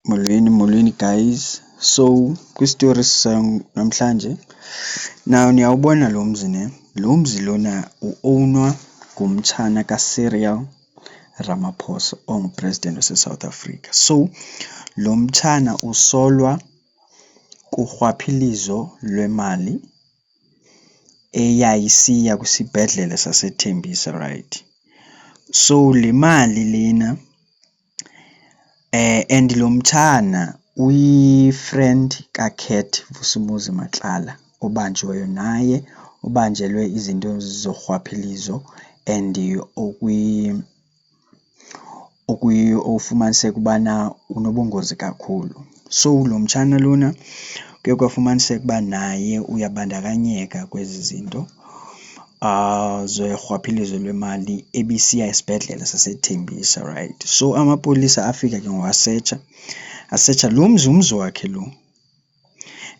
Molweni guys. So kwi-story namhlanje, now niyawubona lo mzi ne. Lo mzi lona u-ownwa ngumtshana ka-Cyril Ramaphosa ongu-president wase-South Africa. So lo mtshana usolwa kurhwaphilizo lwemali eyayisiya kwisibhedlele saseThembisa, right? So le mali lena and lo mtshana uyi-friend kaKat Vusimuzi Matlala obanjiweyo, naye ubanjelwe izinto zorhwaphilizo and ofumaniseka ubana unobungozi kakhulu. So lo mtshana lona kuye kwafumaniseka uba naye uyabandakanyeka kwezi zinto zorhwaphilizo lwemali ebisiya esibhedlele saseThembisa, right? So amapolisa afika ke ngoku asetsha lo mzi, umzi wakhe lo,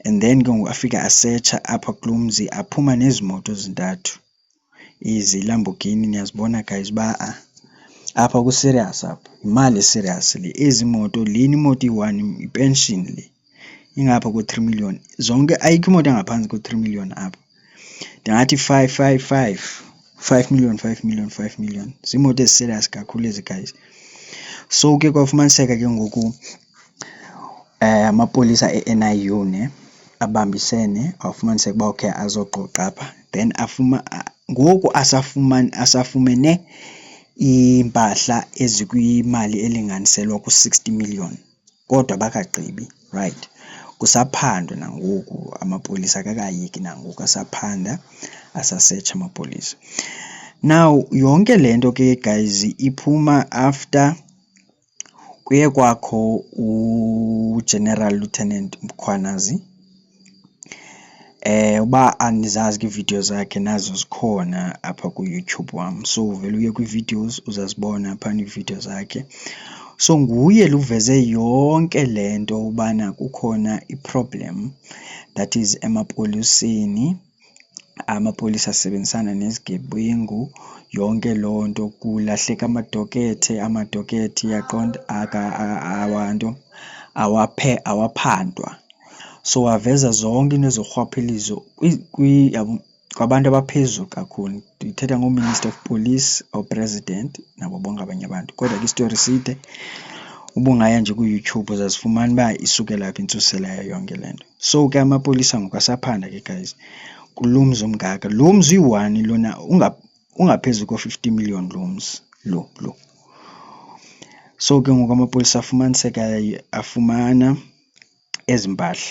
and then ke ngoku afika asetsha apha kulo mzi, aphuma nezimoto ezintathu, iziLambogini. Niyazibona guys uba apha ku-serious, apha yimali e-serious le. Ezi moto, lena imoto iyi-1 ipension le, ingapha ko-3 million. Zonke ayikho imoto engaphantsi ko-3 million apha. Ndingathi 5 million. Ziimoto ezi-serious kakhulu ezi guys. So ke kwafumaniseka ke ngoku amapolisa e-NIU ne abambisene, awafumaniseka uba okay azoxoxa apha, then ngoku asafumene iimpahla ezikwimali elinganiselwa ku-60 million, kodwa bakagqibi, right? Kusaphandwa nangoku, amapolisa akakayeki nangoku, asaphanda, asasetsha amapolisa. Now yonke le nto ke guys iphuma after kuye kwakho uGeneral Lieutenant Mkhwanazi. Uba anizazi ke iividiyo zakhe nazo zikhona apha ku-YouTube wam, so vele uye kwii-videos uzazibona phana iividiyo zakhe. So nguye luveze yonke le nto ubana kukhona i-problem, that is emapoliseni, amapolisa asebenzisana nezigebengu, yonke loo nto, kulahleka amadokethe, yaqonda, abantu awaphandwa. So waveza zonke into zorhwaphilizo kwabantu abaphezulu kakhulu, ndithetha ngoo-Minister of Police, oo-President nabo bonke abanye abantu. Kodwa ke istori side, ubungaya nje ku-YouTube uzazifumana uba isukela phi intsusela yayo yonke le nto. So ke amapolisa ngoku asaphanda ke guys kulo mzi omngaka. Lo mzi uyi-1 lona ungaphezulu ko-50 million lo mzi lo. So ke ngoku amapolisa afumana ezi mpahla.